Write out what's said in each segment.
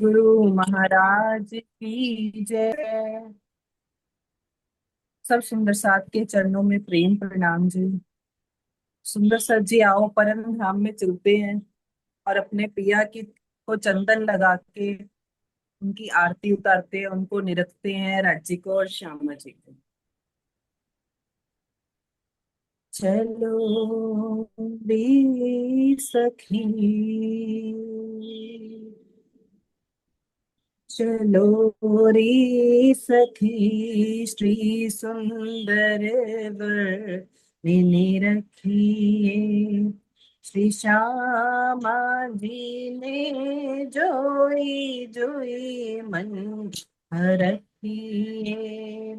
गुरु महाराज की जय। सब सुंदर साथ के चरणों में प्रेम प्रणाम जी। सुंदर सर जी, आओ परम धाम में चलते हैं और अपने पिया की को चंदन लगा के उनकी आरती उतारते हैं, उनको निरखते हैं, राज्य को और श्यामा जी को। चलो रे सखी, चलो रे सखी, श्री सुंदर वर रखिए। श्री श्यामा जी ने जोई जोई मन रखिए।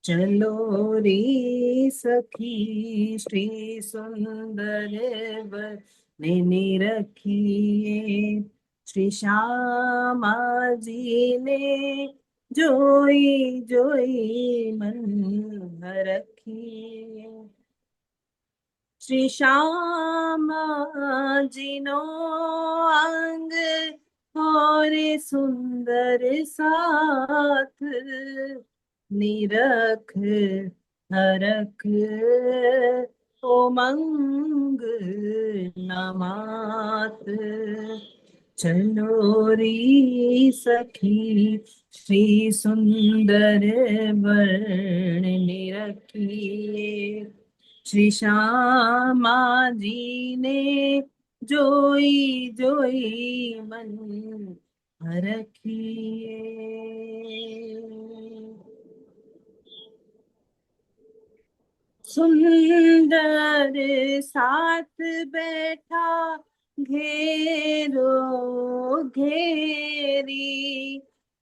चलो रे सखी, श्री सुंदर वर रखिए। श्री श्यामा जी ने जोई जोई मन रखिए। श्री श्यामा जी नो अंग और सुंदर साथ, निरख हरख उमंग न मात। चलो री सखी, श्री सुंदर वर्ण रखिए। श्री श्यामा जी ने जोई जोई मन रखिए। सुंदर साथ बैठा घेरो घेरी,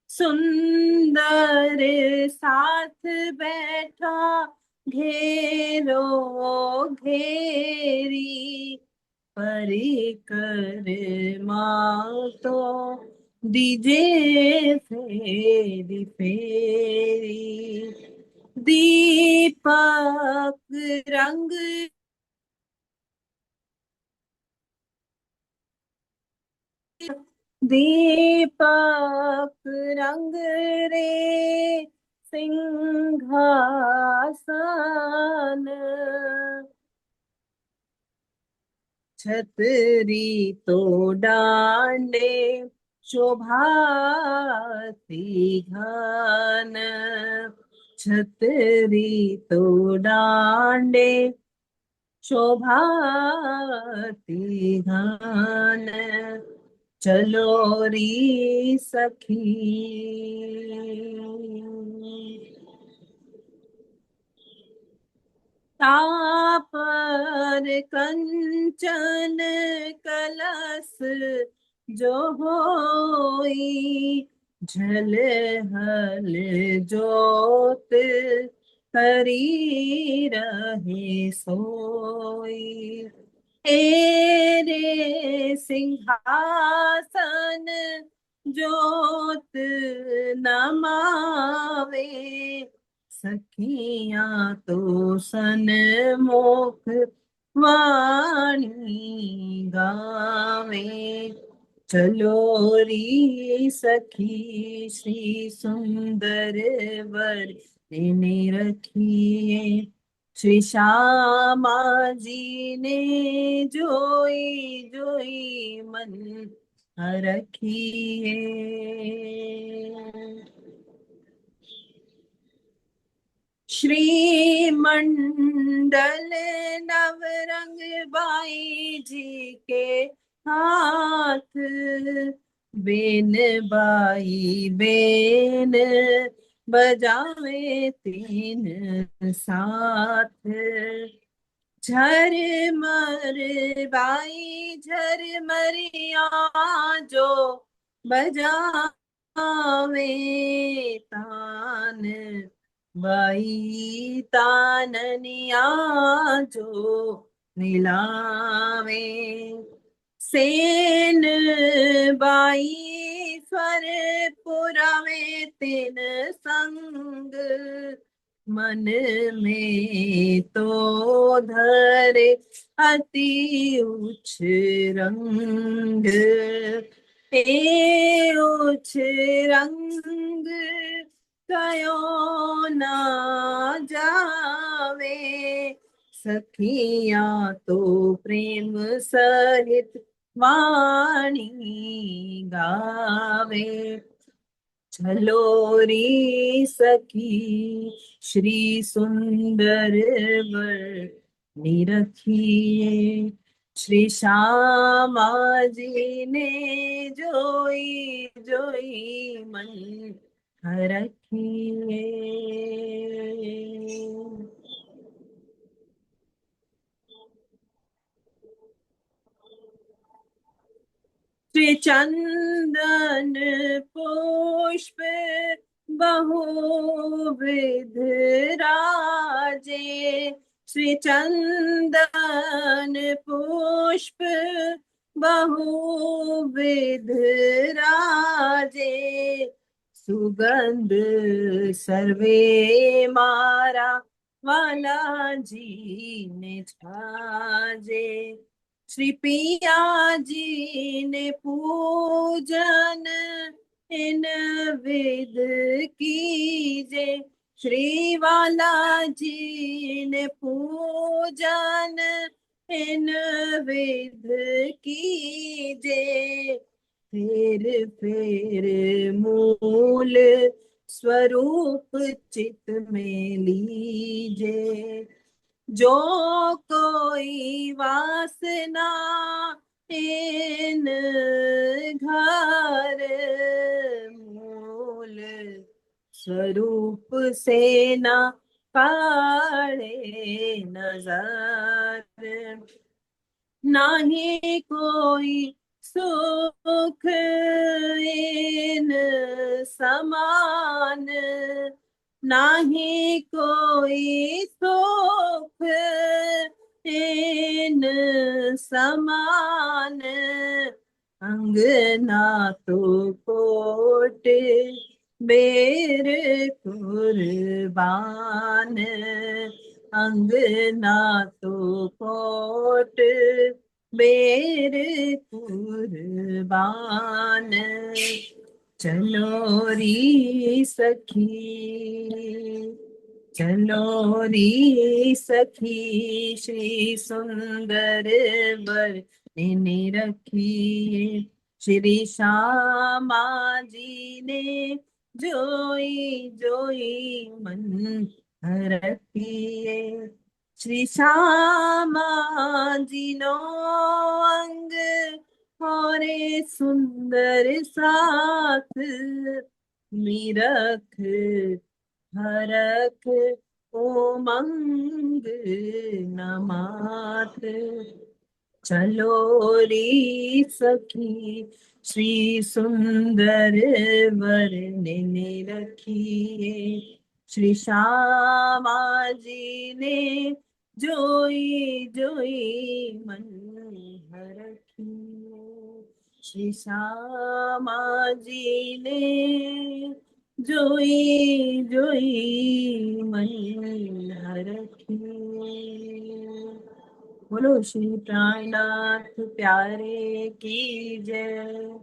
सुंदर साथ बैठा घेरो घेरी। परिकर माँ तो दीजे फेरी फेरी। दीपक रंग दीपक रंग रे सिंहासन। छतरी तो डांडे शोभाती घन। छतरी तो डांडे शोभाती घन। चलो री सखी, तापर कंचन कलश जो होई। झलहल जोत करी रहे सोई। तेरे सिंहासन जोत नमावे। सखियां तो सन्मुख वाणी गावे। चलो री सखी, श्री सुंदर वर ने रखिए। श्री श्यामा जी ने जोई जोई मन रखिए। श्री मंडल नवरंग बाई जी के हाथ। बेन बाई बेन बजावे तीन साथ। झरमर बाई झरमरिया जो बजावे। तान बाई ताननिया जो मिलावे। सेन बाई स्वर पुरावे तिन संग। मन में तो धरे अति उच्च रंग। एउछ रंग कयो ना जावे, सखियां तो प्रेम सहित वाणी गावे। चलो री सखी श्री सुंदर वर निरखिए, श्री श्यामा जी ने जोई जोई मन हरखिए। श्री चंदन पुष्प बहुविध राजे, श्री चंदन पुष्प बहुविध राजे, सुगंध सर्वे मारा वाला जी ने छाजे। श्री पिया जी ने पूजन इन विध कीजे, श्री वाला जी ने पूजन इन विध कीजे। फिर मूल स्वरूप चित में लीजे, जो कोई वासना इन घर मूल स्वरूप से ना काढ़े नजर, नाही कोई सुख इन समान, नाही कोई सुख इन समान। अंगना तो कोट बेर कुर्बान, अंगना तो कोट बेर कुर्बान। चलो री सखी, चलो री सखी श्री सुंदर वर ने रखिए, श्री श्यामा जी ने जोई जोई मन रखिए। श्री श्यामा जी नो अंग और सुंदर साथ, निरख हरख उमंग न मात। चलो री सखी श्री सुंदर वर ने रखिए, श्री श्यामा जी ने जोई जोई मन हरखिए, श्री श्यामा जी ने जोई जोई मन हरखिए। बोलो श्री प्राणनाथ प्यारे की जय।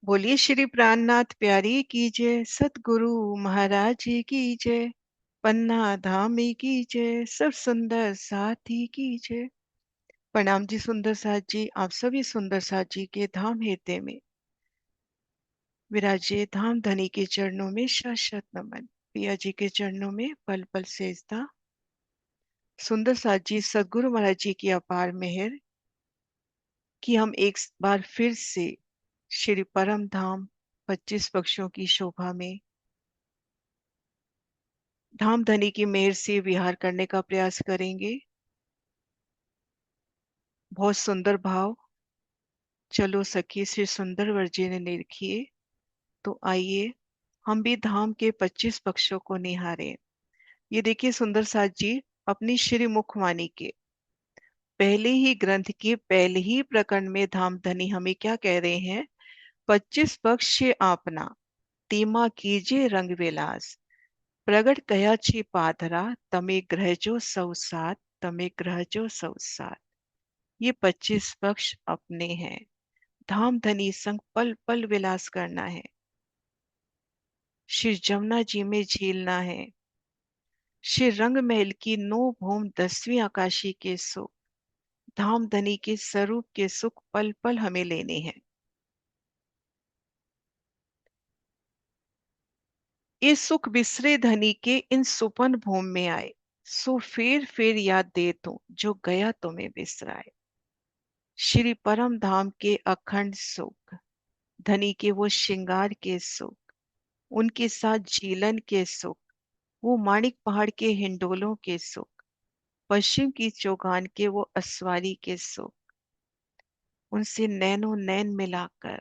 बोलिए श्री प्राणनाथ प्यारी की जय, सतगुरु महाराज जी की जय, पन्ना धामी की जय, सब सुंदर साथी की जय। प्रणाम जी सुंदर साथ जी, आप सभी सुंदर साथ जी के धाम हृदय में विराजे धाम धनी के चरणों में शत शत नमन। पिया जी के चरणों में पल पल सेजदा। सुंदर साथ जी सदगुरु महाराज जी की अपार मेहर कि हम एक बार फिर से श्री परम धाम 25 पक्षों की शोभा में धाम धनी की मेहर से विहार करने का प्रयास करेंगे। बहुत सुंदर भाव, चलो सखी श्री सुंदर वर्जी ने निरखिए। तो आइए हम भी धाम के 25 पक्षों को निहारें। ये देखिए सुंदर साथ जी अपनी श्री मुखवाणी के पहले ही ग्रंथ के पहले ही प्रकरण में धाम धनी हमें क्या कह रहे हैं? 25 पक्ष आपना तीमा कीजिए रंग विलास, प्रगट कया छी पाधरा तमे ग्रहजो सौ सात, तमे ग्रहजो सौ सात। ये 25 पक्ष अपने हैं। धाम धनी संग पल पल विलास करना है। श्री जमुना जी में झीलना है। श्री रंग महल की नौ भौम 10वीं आकाशी के सुख, धाम धनी के स्वरूप के सुख पल पल हमें लेने हैं। ये सुख बिसरे धनी के इन सुपन भूम में आए, सो फेर याद दे तू जो गया तुम्हें बिसराए। श्री परम धाम के अखंड सुख, धनी के वो श्रृंगार के सुख, उनके साथ झीलन के सुख, वो माणिक पहाड़ के हिंडोलों के सुख, पश्चिम की चौगान के वो असवारी के सुख, उनसे नैनो नैन मिलाकर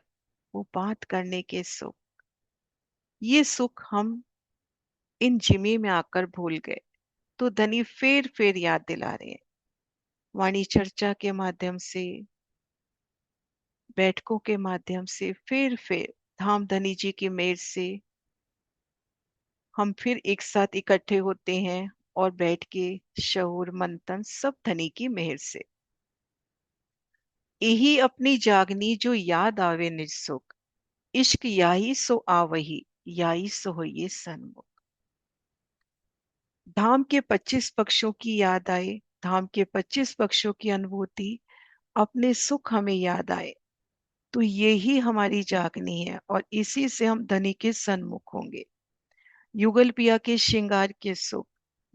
वो बात करने के सुख, ये सुख हम इन जिमी में आकर भूल गए। तो धनी फेर याद दिला रहे हैं। वाणी चर्चा के माध्यम से, बैठकों के माध्यम से फिर धाम धनी जी की मेहर से हम फिर एक साथ इकट्ठे होते हैं और बैठ के शऊर मंथन सब धनी की मेहर से। यही अपनी जागनी जो याद आवे निज सुख, इश्क याही सो आवही, याही सो होइए सन्मुख। धाम के 25 पक्षों की याद आए, धाम के 25 पक्षों की अनुभूति, अपने सुख हमें याद आए, तो ये ही हमारी जागनी है और इसी से हम धनी के सन्मुख होंगे। युगल पिया के श्रृंगार के सुख,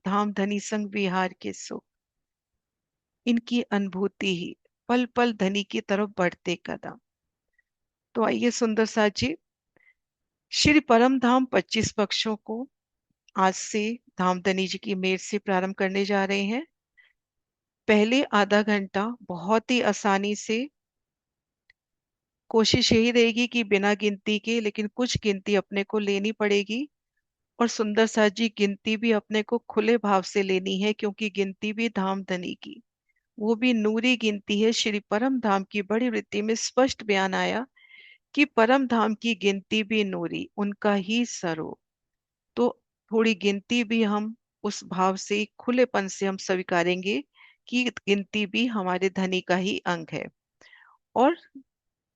धाम धनी संग विहार के सुख, इनकी अनुभूति ही पल पल धनी की तरफ बढ़ते कदम। तो आइए सुंदर साथ जी, श्री परम धाम 25 पक्षों को आज से धाम धनी जी की मेहर से प्रारंभ करने जा रहे हैं। पहले आधा घंटा बहुत ही आसानी से, कोशिश यही रहेगी कि बिना गिनती के, लेकिन कुछ गिनती अपने को लेनी पड़ेगी। और सुंदर साथ जी, गिनती भी अपने को खुले भाव से लेनी है, क्योंकि गिनती भी धाम धनी की, वो भी नूरी गिनती है। श्री परम धाम की बड़ी वृत्ति में स्पष्ट बयान आया कि परम धाम की गिनती भी नूरी, उनका ही स्वरूप। तो थोड़ी गिनती भी हम उस भाव से, खुलेपन से हम स्वीकारेंगे कि गिनती भी हमारे धनी का ही अंग है। और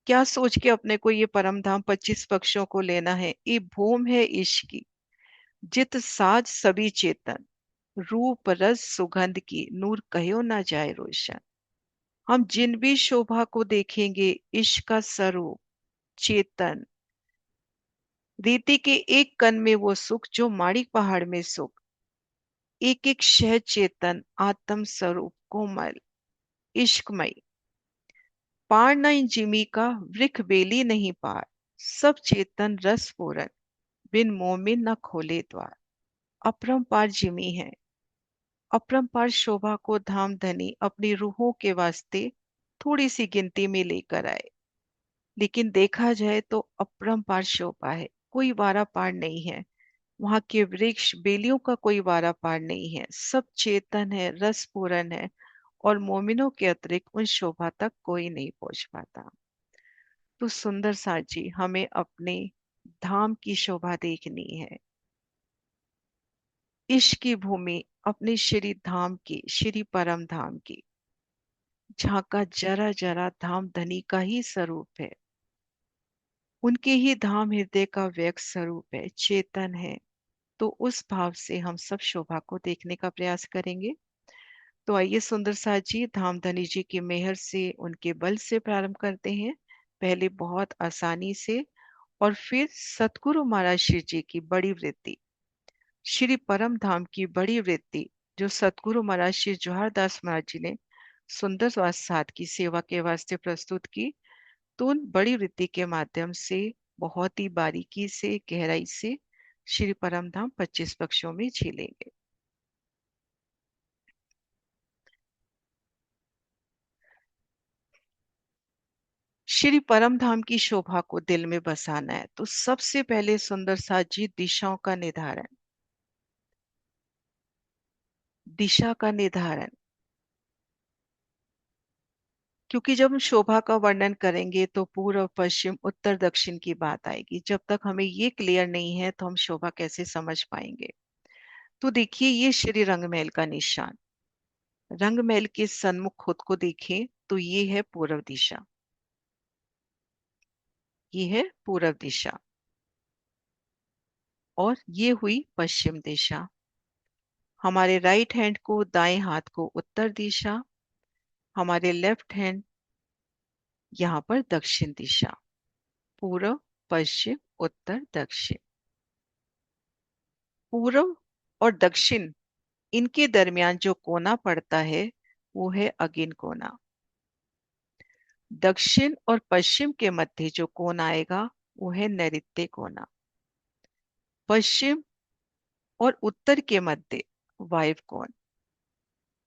क्या सोच के अपने को ये परम धाम 25 पक्षों को लेना है? ये भूम है इश्क की, जित साज सभी चेतन, रूप रस सुगंध की, नूर कहो ना जाए रोशन। हम जिन भी शोभा को देखेंगे, इश्क का स्वरूप चेतन, रीति के एक कण में वो सुख जो माणिक पहाड़ में सुख, एक एक शह चेतन आत्म स्वरूप कोमल इश्कमय, पार न इन जिमी का वृख बेली नहीं पार, सब चेतन रस पूरन, बिन मोमिन न खोले द्वार। अपरंपार जिमी है। अपरंपार शोभा को धाम धनी अपनी रूहों के वास्ते थोड़ी सी गिनती में लेकर आए, लेकिन देखा जाए तो अपरंपार शोभा है, कोई वारा पार नहीं है। वहां के वृक्ष बेलियों का कोई वारा पार नहीं है, सब चेतन है, रस पूरन है, और मोमिनों के अतिरिक्त उन शोभा तक कोई नहीं पहुंच पाता। तो सुंदर साथ जी, हमें अपने धाम की शोभा देखनी है, इश्क की भूमि अपने श्री धाम की, श्री परम धाम की, जहाँ का जरा जरा धाम धनी का ही स्वरूप है, उनके ही धाम हृदय का व्यक्त स्वरूप है, चेतन है। तो उस भाव से हम सब शोभा को देखने का प्रयास करेंगे। तो आइए सुंदर साथ जी, धाम धनी जी की मेहर से, उनके बल से प्रारंभ करते हैं। पहले बहुत आसानी से, और फिर सतगुरु महाराज श्री जी की बड़ी वृत्ति, श्री परम धाम की बड़ी वृत्ति, जो सतगुरु महाराज श्री जोहारदास महाराज जी ने सुंदर साथ की सेवा के वास्ते प्रस्तुत की। तो उन बड़ी वृत्ति के माध्यम से बहुत ही बारीकी से, गहराई से श्री परम धाम 25 पक्षों में झीलेंगे। श्री परम धाम की शोभा को दिल में बसाना है, तो सबसे पहले सुंदर साथ जी, दिशाओं का निर्धारण, दिशा का निर्धारण। क्योंकि जब हम शोभा का वर्णन करेंगे तो पूर्व पश्चिम उत्तर दक्षिण की बात आएगी, जब तक हमें ये क्लियर नहीं है तो हम शोभा कैसे समझ पाएंगे। तो देखिए, ये श्री रंगमहल का निशान, रंगमहल के सन्मुख खुद को देखें तो ये है पूर्व दिशा। ये है पूर्व दिशा, और ये हुई पश्चिम दिशा। हमारे राइट हैंड को, दाएं हाथ को उत्तर दिशा, हमारे लेफ्ट हैंड यहाँ पर दक्षिण दिशा। पूर्व, पश्चिम, उत्तर, दक्षिण। पूर्व और दक्षिण, इनके दरमियान जो कोना पड़ता है वो है अगिन कोना। दक्षिण और पश्चिम के मध्य जो कोना आएगा वो है नैऋत्य कोना। पश्चिम और उत्तर के मध्य वायव्य कोण,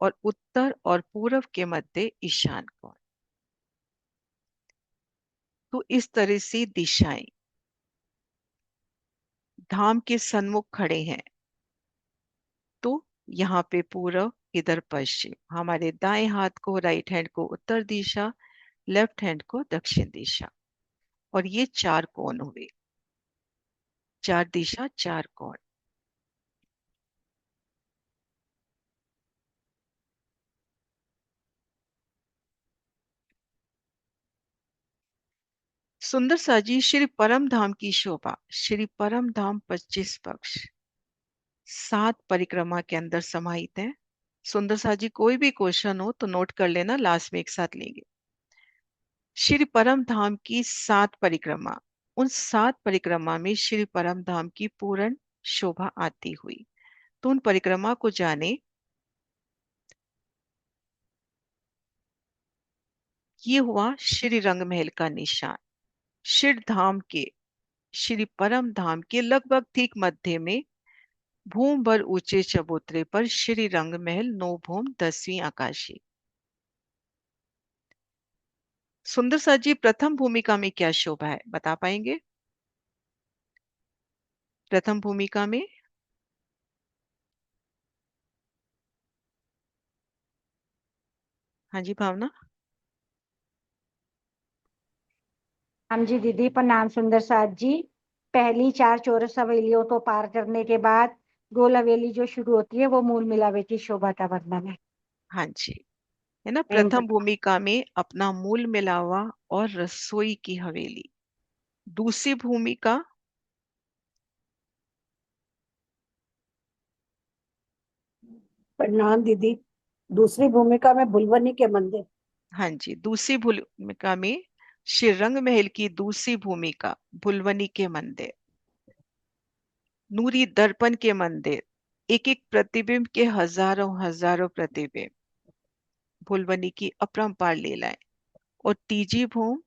और उत्तर और पूर्व के मध्य ईशान कोण। तो इस तरह से दिशाएं धाम के सन्मुख खड़े हैं, तो यहाँ पे पूर्व, इधर पश्चिम, हमारे दाएं हाथ को, राइट हैंड को उत्तर दिशा, लेफ्ट हैंड को दक्षिण दिशा, और ये चार कोण हुए। चार दिशा, चार कोण। सुंदर साजी श्री परम धाम की शोभा। श्री परम धाम 25 पक्ष 7 परिक्रमा के अंदर समाहित है। सुंदर साजी कोई भी क्वेश्चन हो तो नोट कर लेना, लास्ट में एक साथ लेंगे। श्री परम धाम की 7 परिक्रमा, उन 7 परिक्रमा में श्री परम धाम की पूर्ण शोभा आती हुई। तो उन परिक्रमा को जाने। ये हुआ श्री रंग महल का निशान। शिव धाम के, श्री परम धाम के लगभग ठीक मध्य में भूम भर ऊंचे चबूतरे पर श्री रंग महल, 9 भूम 10वीं आकाशी। सुंदर सा जी, प्रथम भूमिका में क्या शोभा है बता पाएंगे? प्रथम भूमिका में हाँ जी भावना। हम जी दीदी, प्रणाम सुंदर साथ जी। पहली 4 चौरस हवेलियों को पार करने के बाद गोल हवेली जो शुरू होती है वो मूल मिलावे की शोभा का वर्णन है। हाँ जी, है ना। Thank प्रथम you। भूमिका में अपना मूल मिलावा और रसोई की हवेली। दूसरी भूमिका प्रणाम दीदी। दूसरी भूमिका में भुलवनी के मंदिर। हाँ जी, दूसरी भूमिका में श्री रंग महल की दूसरी भूमिका भुलवनी के मंदिर, नूरी दर्पण के मंदिर, एक एक प्रतिबिंब के हजारों हजारों प्रतिबिंब, भुलवनी की अपरंपार लीलाएं। और तीजी भूम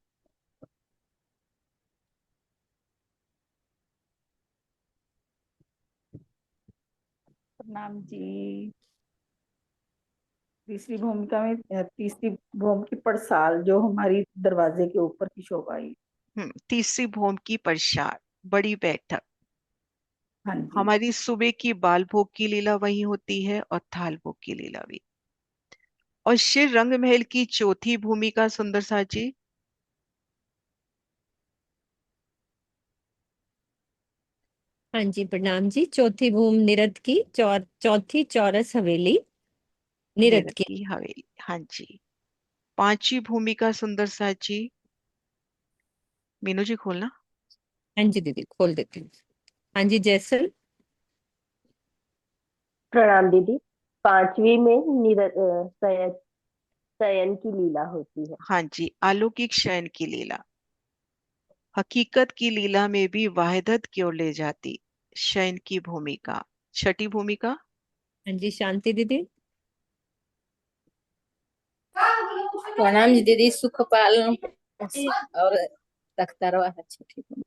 प्रणाम जी। तीसरी भूमि की पड़साल जो हमारी दरवाजे के ऊपर की शोभा है। तीसरी भूम की प्रसाद, बड़ी बैठक। हाँ जी। हमारी सुबह की बाल भोग की लीला वही होती है, और थाल भोग की लीला भी। और श्री रंग महल की चौथी भूमिका सुंदर साजी। हाँ जी प्रणाम जी। चौथी भूमि निरद की, चौथी चौरस हवेली निरद निरत की। की हवेली। हाँ जी। पांचवी भूमिका सुंदर साजी। मीनू जी खोलना। हाँ जी दीदी खोल देती हूँ। हाँ जी जैसल। प्रणाम दीदी। पांचवी में शयन की लीला होती है। हाँ जी, अलौकिक शयन की लीला। हकीकत की लीला में भी वाहिदत की ओर ले जाती शयन की भूमिका। छठी भूमिका हाँ जी शांति दीदी। प्रणाम जी दीदी। सुखपाल और तख्तरवा है छठी को।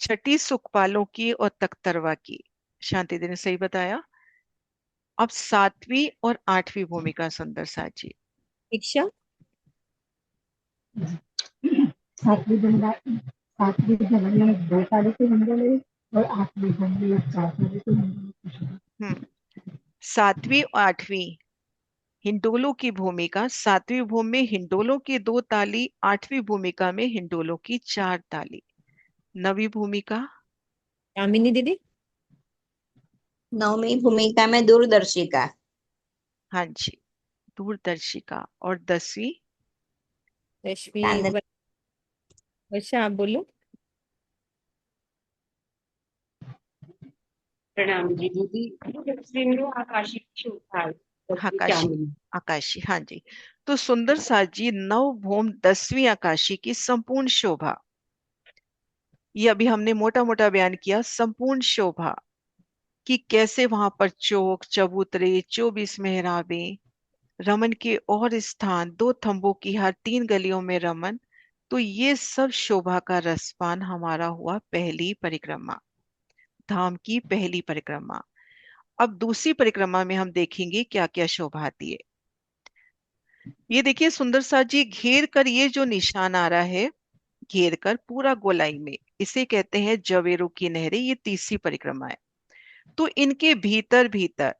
छठी सुखपालों की और तख्तरवा की। शांति दी ने सही बताया। अब सातवीं और आठवीं भूमिका सुंदर साजी। दीक्षा। सातवीं भवन में 2 साड़ी के मंडल है और 8वीं भवन में 4 साड़ी के मंडल है। हम्म सातवीं और आठवीं हिंडोलों की भूमिका। सातवीं भूमि में हिंडोलों की 2 ताली, आठवीं भूमिका में हिंडोलों की 4 ताली। नवी भूमिका कामिनी दीदी। नवमी भूमिका में दूरदर्शिका। हाँ जी, दूरदर्शिका। और 10वीं रश्मि चांदनी। वर्षा आप बोलो। प्रणाम जी दीदी। सिंधु आकाशी शोभा आकाशी, आकाशी, हाँ जी। तो सुंदर साथ जी, नव भौम 10वीं आकाशी की संपूर्ण शोभा, ये अभी हमने मोटा मोटा बयान किया। संपूर्ण शोभा कि कैसे वहां पर चौक चबूतरे 24 मेहराबे, रमन के और स्थान, 2 थंबों की हर 3 गलियों में रमन। तो ये सब शोभा का रसपान हमारा हुआ पहली परिक्रमा, धाम की पहली परिक्रमा। अब दूसरी परिक्रमा में हम देखेंगे क्या क्या शोभा आती है। ये देखिए सुंदर साथ जी, घेर कर ये जो निशान आ रहा है, घेर कर पूरा गोलाई में, इसे कहते हैं जवेरू की नहरें। ये तीसरी परिक्रमा है। तो इनके भीतर भीतर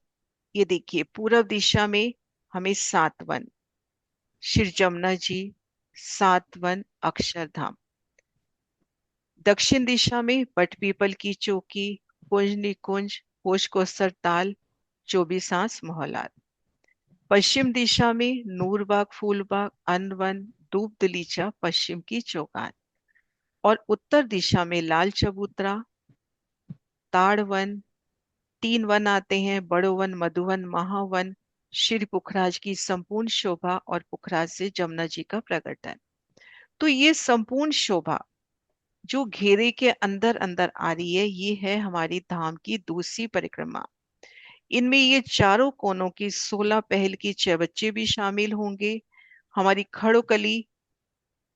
ये देखिए, पूर्व दिशा में हमें 7 वन, श्री जमुना जी, 7 वन अक्षरधाम। दक्षिण दिशा में बटपीपल की चौकी, कुंज निकुंज, होश को सरताल, 24 मोहल्ला। पश्चिम दिशा में नूरबाग, फूलबाग, अनवन, धूप दलीचा, पश्चिम की चौगान। और उत्तर दिशा में लाल चबूतरा, ताड़वन, 3 वन आते हैं, बड़ो वन, मधुवन, महावन, श्री पुखराज की संपूर्ण शोभा और पुखराज से जमुना जी का प्रकटन। तो ये संपूर्ण शोभा जो घेरे के अंदर अंदर आ रही है, ये है हमारी धाम की दूसरी परिक्रमा। इनमें ये चारों कोनों की 16 पहल की चौबच्चे भी शामिल होंगे। हमारी खड़ोकली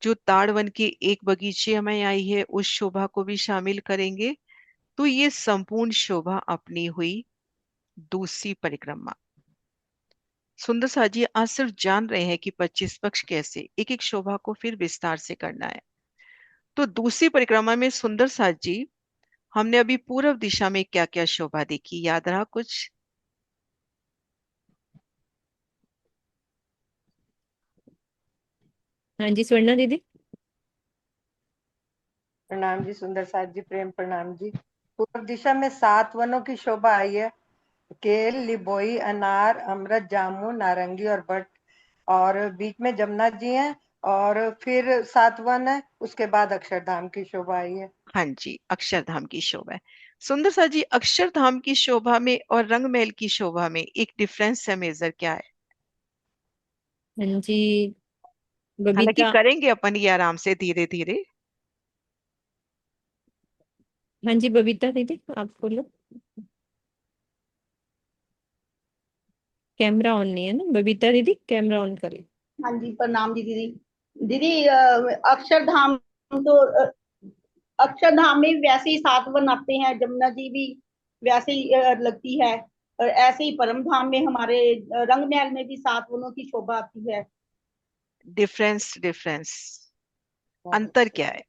जो ताड़वन के एक बगीचे में आई है, उस शोभा को भी शामिल करेंगे। तो ये संपूर्ण शोभा अपनी हुई दूसरी परिक्रमा। सुंदर साथ जी आज सिर्फ जान रहे हैं कि 25 पक्ष कैसे, एक एक शोभा को फिर विस्तार से करना है। तो दूसरी परिक्रमा में सुंदर साथ जी, हमने अभी पूर्व दिशा में क्या क्या शोभा देखी, याद रहा कुछ? हाँ जी स्वर्णा दीदी। प्रणाम जी सुंदर साथ जी, प्रेम प्रणाम जी। पूर्व दिशा में 7 वनों की शोभा आई है, केल, लिबोई, अनार, अमृत, जामुन, नारंगी और बट। और बीच में जमुना जी हैं, और फिर 7 वन है, उसके बाद अक्षरधाम की शोभा आई है। हाँ जी, अक्षरधाम की शोभा है। सुंदर साथ जी, अक्षरधाम की शोभा में और रंगमहल की शोभा में एक डिफरेंस है, मेजर क्या है? हाँ जी हालांकि बबीता। करेंगे अपन ये आराम से, धीरे धीरे। हाँ जी बबीता दीदी आप बोलो। कैमरा ऑन नहीं है ना बबीता दीदी, कैमरा ऑन करिए। हाँ जी प्रणाम जी दीदी। दीदी अक्षरधाम तो अक्षरधाम में वैसे ही 7 वन आते हैं, जमुना जी भी वैसे ही लगती है। और ऐसे ही परम धाम में हमारे रंग महल में भी 7 वनों की शोभा आती है। डिफरेंस, डिफरेंस, अंतर क्या है?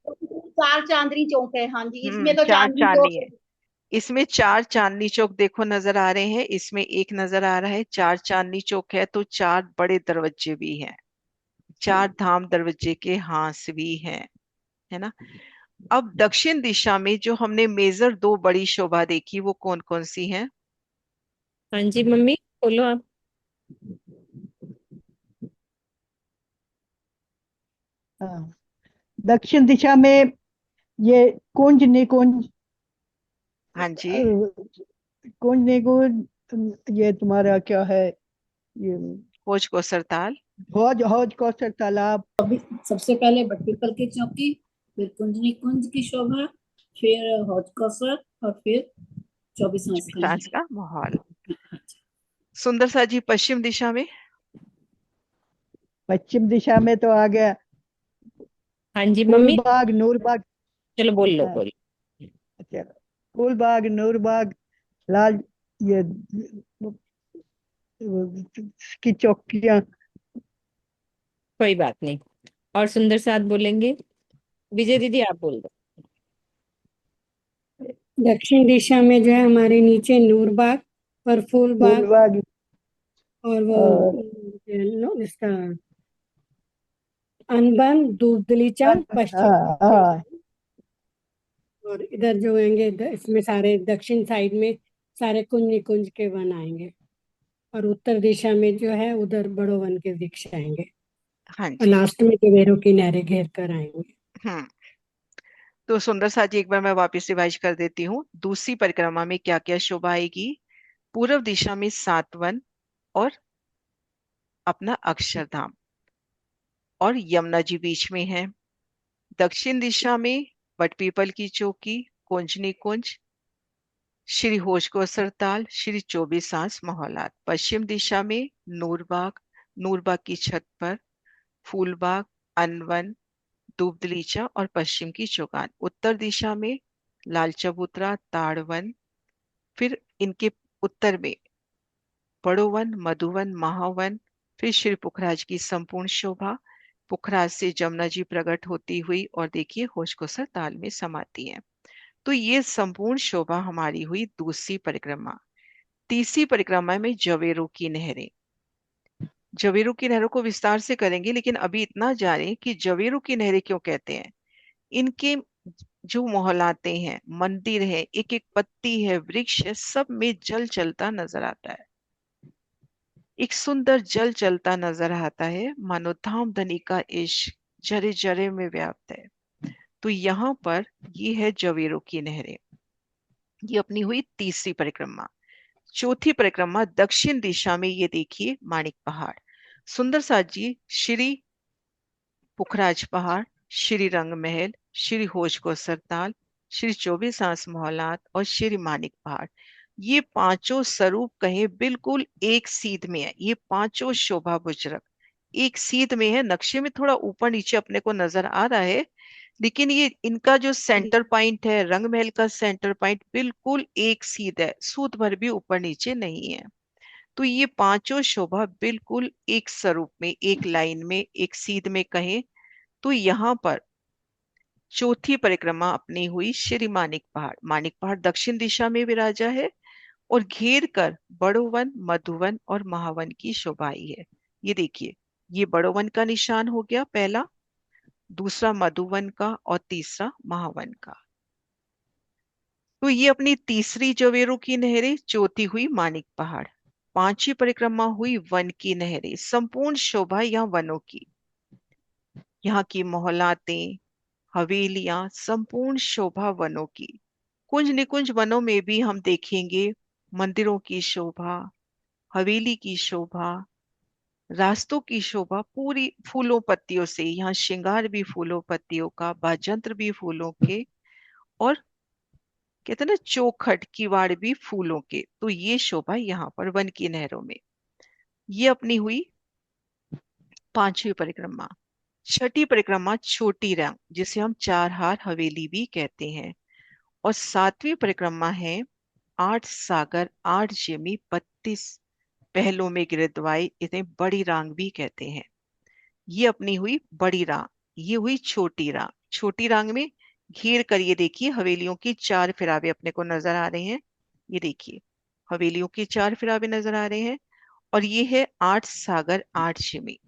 4 चांदनी चौक है। हाँ जी, इसमें तो चार चांदनी चांदनी है। चौक। इसमें 4 चांदनी चौक देखो नजर आ रहे हैं, इसमें एक नजर आ रहा है। 4 चांदनी चौक है तो 4 बड़े दरवाजे भी हैं, 4 धाम दरवाजे के हांस भी हैं, है ना। अब दक्षिण दिशा में जो हमने मेजर 2 बड़ी शोभा देखी, वो कौन कौन सी हैं? हाँ जी मम्मी बोलो आप। हाँ, दक्षिण दिशा में ये कुंज निकुंज, हाँ जी, कुंज निकुंज, ये तुम्हारा क्या है, ये खोज को सरताल। हौज हौज कौशल तालाब। अभी सबसे पहले बट्टीपल की चौकी, फिर कुंजनी कुंज की शोभा, फिर हौज कौसर और फिर 24 सांस का माहौल। सुंदर सा जी पश्चिम दिशा में। पश्चिम दिशा में तो आ गया हाँ जी मम्मी फूलबाग, नूरबाग। चलो बोल लो हाँ, बोल। चलो, फूलबाग, नूरबाग, लाल, ये की चौकियां। कोई बात नहीं, और सुंदर साथ बोलेंगे। विजय दीदी आप बोल दो। दक्षिण दिशा में जो है हमारे नीचे नूरबाग और फूलबाग फूलबाग और वो इसका अनबन, दूध दलीचा पश्चिम। हाँ हाँ, और इधर जो आएंगे इसमें सारे दक्षिण साइड में सारे कुंज निकुंज के वन आएंगे, और उत्तर दिशा में जो है उधर बड़ो वन के वृक्ष आएंगे, हाँ और जी। लास्ट में जवेरों की नहरें घेर कर आएंगे। तो सुंदर साथ जी एक बार मैं वापस रिवाइज कर देती हूँ। दूसरी परिक्रमा में क्या क्या शोभा आएगी? पूर्व दिशा में सातवन और अपना अक्षरधाम, और यमुना जी बीच में है। दक्षिण दिशा में बटपीपल की चौकी, कुंजनी कुंज, श्री होश को सरताल, श्री 24 आस महोलात। पश्चिम दिशा में नूरबाग, नूरबाग की छत पर फूलबाग, अनवन, दूबदलीचा और पश्चिम की चौगान। उत्तर दिशा में लाल चबूतरा, ताड़वन, फिर इनके उत्तर में बड़ोवन, मधुवन, महावन, फिर श्री पुखराज की संपूर्ण शोभा। पुखराज से जमुना जी प्रकट होती हुई और देखिए होश को सर ताल में समाती है। तो ये संपूर्ण शोभा हमारी हुई दूसरी परिक्रमा। तीसरी परिक्रमा में जवेरों की नहरें। जवेरों की नहरों को विस्तार से करेंगे, लेकिन अभी इतना जाने कि जवेरों की नहरें क्यों कहते हैं। इनके जो मोहल्लाते हैं, मंदिर है, एक एक पत्ती है, वृक्ष है, सब में जल चलता नजर आता है। एक सुंदर जल चलता नजर आता है, मानो धाम धनी का इश्क जरे जरे में व्याप्त है। तो यहाँ पर ये है जवेरों की नहरें। ये अपनी हुई तीसरी परिक्रमा। चौथी परिक्रमा दक्षिण दिशा में, ये देखिए माणिक पहाड़। सुंदर साथ जी श्री पुखराज पहाड़, श्री रंग महल, श्री होश को सरताल, श्री 24 आस महोलात और श्री मानिक पहाड़, ये पांचों स्वरूप कहे बिल्कुल एक सीध में है। ये पांचों शोभा बुजरक एक सीध में है। नक्शे में थोड़ा ऊपर नीचे अपने को नजर आ रहा है, लेकिन ये इनका जो सेंटर पॉइंट है, रंग महल का सेंटर पॉइंट बिल्कुल एक सीध है, सूद भर भी ऊपर नीचे नहीं है। तो ये पांचों शोभा बिल्कुल एक स्वरूप में, एक लाइन में, एक सीध में कहें तो यहाँ पर चौथी परिक्रमा अपनी हुई श्री मानिक पहाड़। मानिक पहाड़ दक्षिण दिशा में विराजा है और घेर कर बड़ोवन, मधुवन और महावन की शोभा आई है। ये देखिए, ये बड़ोवन का निशान हो गया पहला, दूसरा मधुवन का और तीसरा महावन का। तो ये अपनी तीसरी जवेरों की नहरें, चौथी हुई मानिक पहाड़। पांचवी परिक्रमा हुई वन की नहरें, संपूर्ण शोभा यहाँ वनों की। यहाँ की मोहल्लातें, हवेलियां, संपूर्ण शोभा वनों की। कुंज निकुंज वनों में भी हम देखेंगे मंदिरों की शोभा, हवेली की शोभा, रास्तों की शोभा, पूरी फूलों पत्तियों से। यहाँ श्रृंगार भी फूलों पत्तियों का, बाजंत्र भी फूलों के, और कहते हैं ना चौखट किवाड़ भी फूलों के। तो ये शोभा यहाँ पर वन की नहरों में। ये अपनी हुई पांचवी परिक्रमा। छठी परिक्रमा छोटी रंग, जिसे हम चार हार हवेली भी कहते हैं। और सातवीं परिक्रमा है 8 सागर 8 जिमी 32 पहलों में गिरदवाई, इन्हें बड़ी रांग भी कहते हैं। ये अपनी हुई बड़ी रांग। ये हुई छोटी रांग। छोटी रांग में घेर कर ये देखिए हवेलियों की चार फिरावे अपने को नजर आ रहे हैं। ये देखिए हवेलियों के चार फिरावे नजर आ रहे हैं। और ये है 8 सागर 8 जिमी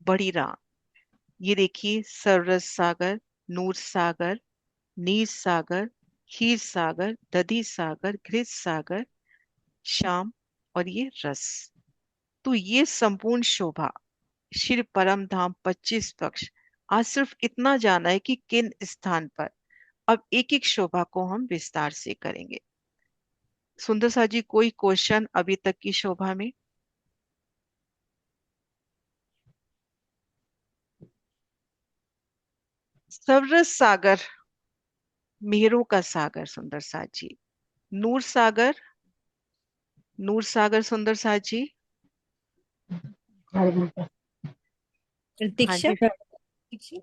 बड़ी रांग। ये देखिए सररस सागर, नूर सागर, नीर सागर, क्षीर सागर, दधी सागर, घृत सागर, श्याम और ये रस। तो ये संपूर्ण शोभा श्री परम धाम 25 पक्ष। आज सिर्फ इतना जाना है कि किन स्थान पर। अब एक एक शोभा को हम विस्तार से करेंगे। सुंदर सा जी कोई क्वेश्चन अभी तक की शोभा में? सररस सागर मेहरों का सागर सुंदर सा जी। नूर सागर, नूर सागर सुंदर सा जी। हाँ प्रतीक्षा। जी,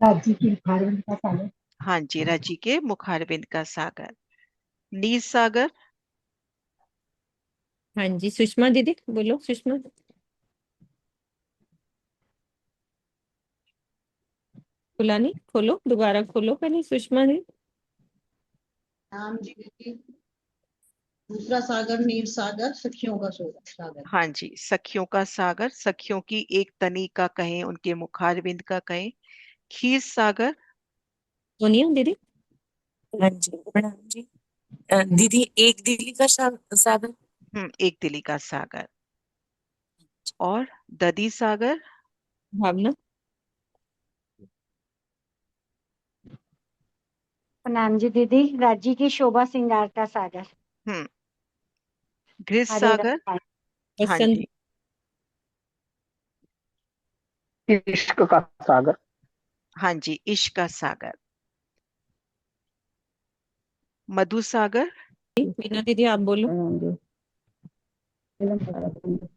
राज्य की मुखारबिंद का सागर। हाँ जी, रांची के मुखारबिंद का सागर। नीर सागर। हाँ जी, सुषमा दीदी बोलो। सुषमा। खुला नहीं, खोलो दोबारा, खोलो पहले सुषमा दी। नाम जी दीदी। दूसरा सागर नीर सागर, सखियों का सागर। हाँ जी, सखियों का सागर, सखियों की एक तनी का कहें, उनके मुखारबिंद का कहें। खीर सागर। सोनिया दीदी। हाँ जी प्रणाम जी। दीदी एक दिल्ली का सागर। एक दिल्ली का सागर। और दधी सागर। भावना। प्रणाम जी दीदी। राज्य की शोभा श्रृंगार का सागर। हम्म। घृत हरे रंग सागर। का। हाँ बसंत जी। इश्क का सागर। हाँ जी, इश्क का सागर। मधु सागर। मीना दीदी आप बोलो। जी इलम का सागर।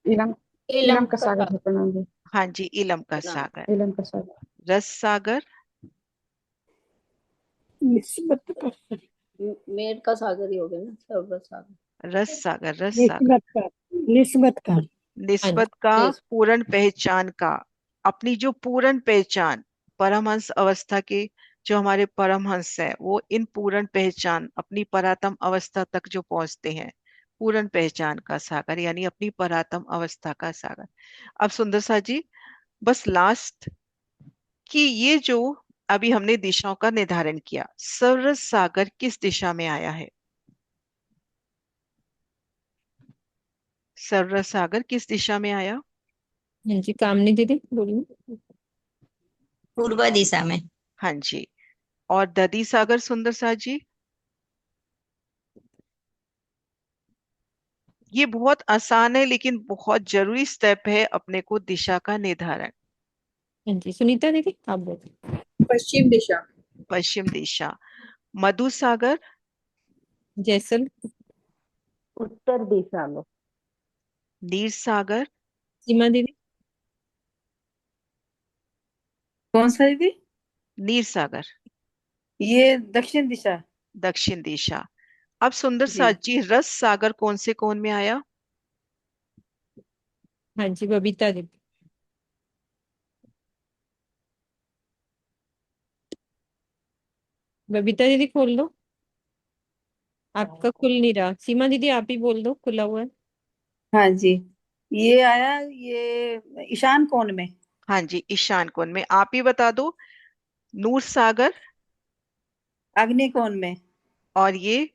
इलम इलम इलम का का सागर है प्रणाम जी। हाँ जी, इलम का सागर। इलम का सागर। रस सागर। निस्बत का मेर का सागर ही हो गया ना, सर्वर सागर। रस सागर, रस सागर। निस्बत का निस्बत का। हाँ निस्बत जी का, निस पूर्ण पहचान का। अपनी जो पूर्ण पहचान, परमहंस अवस्था के जो हमारे परमहंस है, वो इन पूर्ण पहचान अपनी परातम अवस्था तक जो पहुंचते हैं, पूर्ण पहचान का सागर यानी अपनी परातम अवस्था का सागर। अब सुंदर सा जी, बस लास्ट कि ये जो अभी हमने दिशाओं का निर्धारण किया, सरस सागर किस दिशा में आया है? सरस सागर किस दिशा में आया? हाँ जी, कामनी दीदी बोलिए। पूर्व दिशा में। हाँ जी। और दधी सागर सुंदर सा जी? ये बहुत आसान है लेकिन बहुत जरूरी स्टेप है अपने को दिशा का निर्धारण। हाँ जी, सुनीता दीदी आप बोलो। पश्चिम दिशा। पश्चिम दिशा। मधु सागर। जैसल। उत्तर दिशा में। नीर सागर। सीमा दीदी। कौन सा दीदी? नीर सागर। ये दक्षिण दिशा। दक्षिण दिशा। अब सुंदर जी। सा जी, रस सागर कौन से कोण में आया? हाँ जी, बबीता दीदी। बबीता दीदी खोल दो, आपका खुल नहीं रहा। सीमा दीदी आप ही बोल दो, खुला हुआ है। हाँ जी, ये आया ये ईशान कोण में। हाँ जी, ईशान कोण में। आप ही बता दो। नूर सागर। अग्नि कोण में। और ये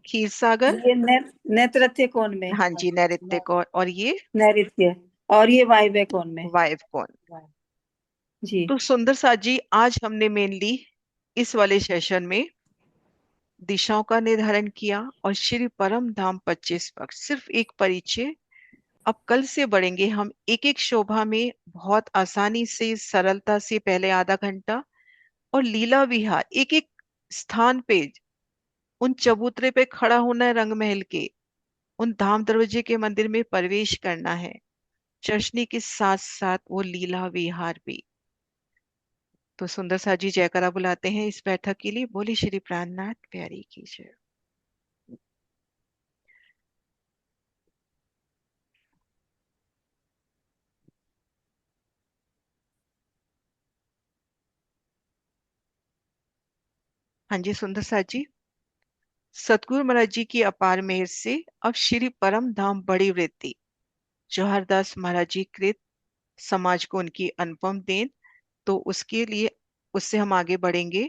खीर सागर। ये नैऋत्य कोण में। हाँ जी, नैऋत्य कोण। और ये नैऋत्य। और ये वायव्य कोण में। वायव्य कोण। जी। तो सुंदर सा जी, आज हमने मेनली इस वाले सेशन में दिशाओं का निर्धारण किया और श्री परम धाम 25 पक्ष, सिर्फ एक परिचय। अब कल से बढ़ेंगे हम एक एक शोभा में, बहुत आसानी से, सरलता से, पहले आधा घंटा। और लीला विहार, एक एक स्थान पे उन चबूतरे पे खड़ा होना है, रंग महल के उन धाम दरवाजे के मंदिर में प्रवेश करना है, चर्चनी के साथ साथ वो लीला विहार भी। तो सुंदर सा जी जयकारा बुलाते हैं इस बैठक के लिए। बोले श्री प्राणनाथ प्यारी की जय। हाँ जी सुंदर सा जी, सतगुरु महाराज जी की अपार मेहर से अब श्री परम धाम बड़ी वृत्ति जौहरदास महाराज जी कृत समाज को उनकी अनुपम देन, तो उसके लिए उससे हम आगे बढ़ेंगे।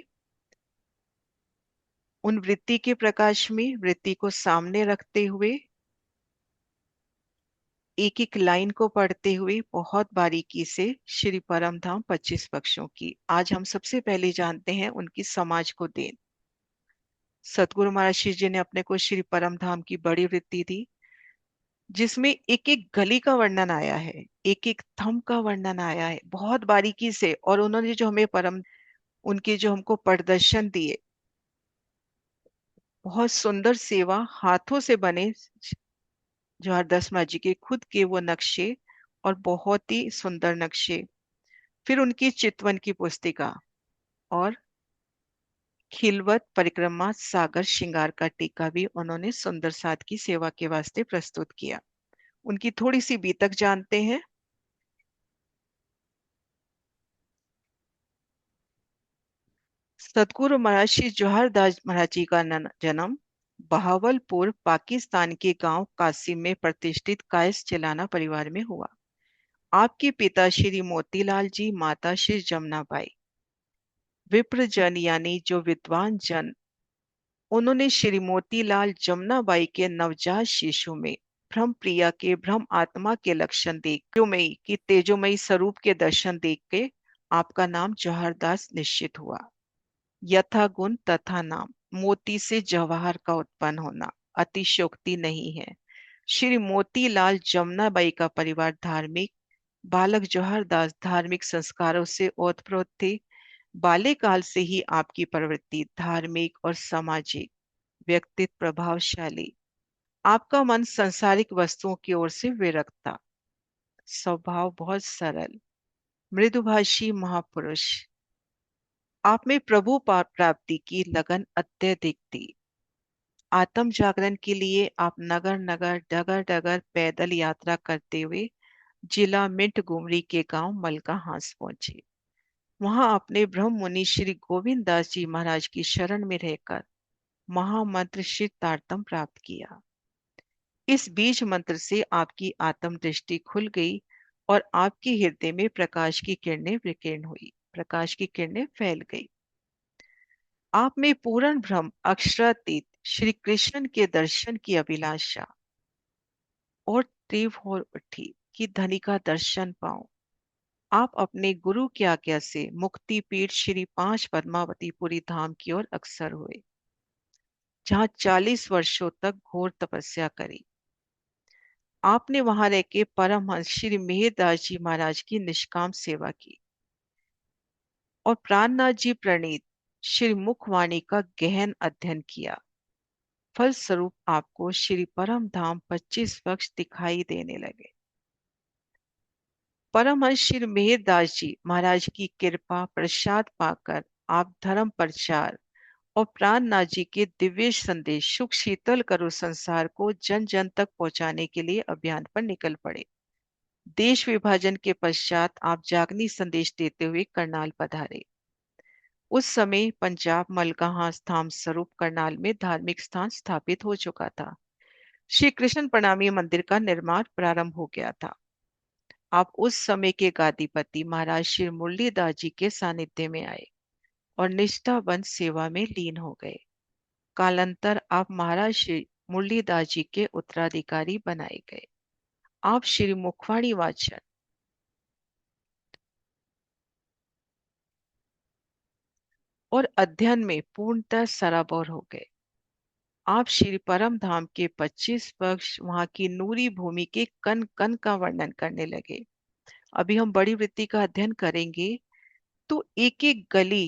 उन वृत्ति के प्रकाश में वृत्ति को सामने रखते हुए एक एक लाइन को पढ़ते हुए बहुत बारीकी से श्री परम धाम 25 पक्षों की आज हम सबसे पहले जानते हैं उनकी समाज को देन। सतगुरु महाराज श्री जी ने अपने को श्री परम धाम की बड़ी वृत्ति दी, जिसमें एक एक गली का वर्णन आया है, एक एक थंब का वर्णन आया है बहुत बारीकी से। और उन्होंने जो हमें परम उनके जो हमको प्रदर्शन दिए, बहुत सुंदर सेवा, हाथों से बने जौहरदास महाराज जी के खुद के वो नक्शे और बहुत ही सुंदर नक्शे। फिर उनकी चितवन की पुस्तिका और खिलवत परिक्रमा सागर श्रृंगार का टीका भी उन्होंने सुंदर साथ की सेवा के वास्ते प्रस्तुत किया। उनकी थोड़ी सी बीतक जानते हैं। सतगुरु महाराज श्री जौहरदास महाराज जी का जन्म बहावलपुर पाकिस्तान के गांव कासिम में प्रतिष्ठित कायस चिलाना परिवार में हुआ। आपके पिता श्री मोतीलाल जी, माता श्री जमुनाबाई। विप्र जन यानी जो विद्वान जन, उन्होंने श्री मोतीलाल जमुनाबाई के नवजात शिशु में ब्रह्म प्रिया के, ब्रह्म आत्मा के लक्षण देख तेजोमयी की तेजोमयी स्वरूप के दर्शन देख के आपका नाम जौहरदास निश्चित हुआ। यथा गुण तथा नाम, मोती से जवाहर का उत्पन्न होना अतिशयोक्ति नहीं है। श्री मोतीलाल जमुनाबाई का परिवार धार्मिक, बालक जवाहर दास धार्मिक संस्कारों से ओतप्रोत थे। बाल्यकाल से ही आपकी प्रवृत्ति धार्मिक और सामाजिक, व्यक्तित्व प्रभावशाली। आपका मन सांसारिक वस्तुओं की ओर से विरक्त था। स्वभाव बहुत सरल, मृदुभाषी महापुरुष। आप में प्रभु प्राप्ति की लगन अत्यधिक थी। आत्म जागरण के लिए आप नगर नगर, डगर डगर पैदल यात्रा करते हुए जिला मिंट गुमरी के गांव मलकाहांस पहुंचे। वहां आपने ब्रह्म मुनि श्री गोविंद दास जी महाराज की शरण में रहकर महामंत्र श्री तारतम प्राप्त किया। इस बीज मंत्र से आपकी आत्म दृष्टि खुल गई और आपके हृदय में प्रकाश की किरणें विकीर्ण हुई, प्रकाश की किरणें फैल गई। आप में पूर्ण ब्रह्म अक्षरातीत श्री कृष्ण के दर्शन की अभिलाषा और तीव्र हो उठी कि धनी का दर्शन पाऊं। आप अपने गुरु की आज्ञा से मुक्ति पीठ श्री 5 पद्मावतीपुरी धाम की ओर अग्रसर हुए, जहां 40 वर्षों तक घोर तपस्या करी। आपने वहां रह के परमहंस श्री मेहरदास जी महाराज की निष्काम सेवा की और प्राणनाथ जी प्रणीत श्री मुखवाणी का गहन अध्ययन किया। फलस्वरूप आपको श्री परम धाम 25 पक्ष दिखाई देने लगे। परमहंस श्री मेहरदास जी महाराज की कृपा प्रसाद पाकर आप धर्म प्रचार और प्राणनाथ जी के दिव्य संदेश सुख शीतल करो संसार को जन जन तक पहुंचाने के लिए अभियान पर निकल पड़े। देश विभाजन के पश्चात आप जागनी संदेश देते हुए करनाल पधारे। उस समय पंजाब मलकाहांस धाम स्वरूप करनाल में धार्मिक स्थान स्थापित हो चुका था। श्री कृष्ण प्रणामी मंदिर का निर्माण प्रारंभ हो गया था। आप उस समय के गादीपति महाराज श्री मुरलीदास जी के सानिध्य में आए और निष्ठाबंध सेवा में लीन हो गए। कालांतर आप महाराज श्री मुरलीदास जी के उत्तराधिकारी बनाए गए। आप श्री मुखवाणी वाचन और अध्ययन में पूर्णतः सराबोर हो गए। आप श्री परम धाम के 25 पक्ष, वहां की नूरी भूमि के कण कण का वर्णन करने लगे। अभी हम बड़ी वृत्ति का अध्ययन करेंगे तो एक एक गली,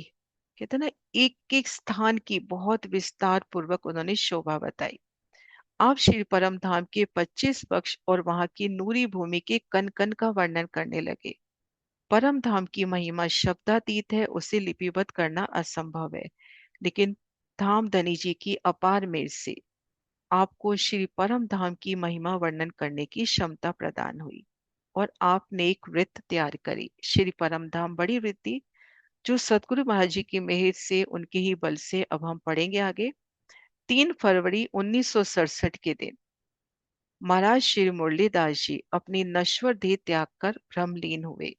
कहते ना, एक एक स्थान की बहुत विस्तार पूर्वक उन्होंने शोभा बताई। आप श्री परम धाम के 25 पक्ष और वहां की नूरी भूमि के कण कण का वर्णन करने लगे। परम धाम की महिमा शब्दातीत है, उसे लिपिबद्ध करना असंभव है, लेकिन धाम धनी जी की अपार मेर से आपको श्री परम धाम की महिमा वर्णन करने की क्षमता प्रदान हुई और आपने एक वृत्त तैयार करी, श्री परम धाम बड़ी वृत्ति, जो सतगुरु महाराज जी की मेहर से, उनके ही बल से अब हम पढ़ेंगे आगे। 3 फरवरी 1967 के दिन महाराज श्री मुरलीदास जी अपनी नश्वर देह त्याग कर ब्रह्मलीन हुए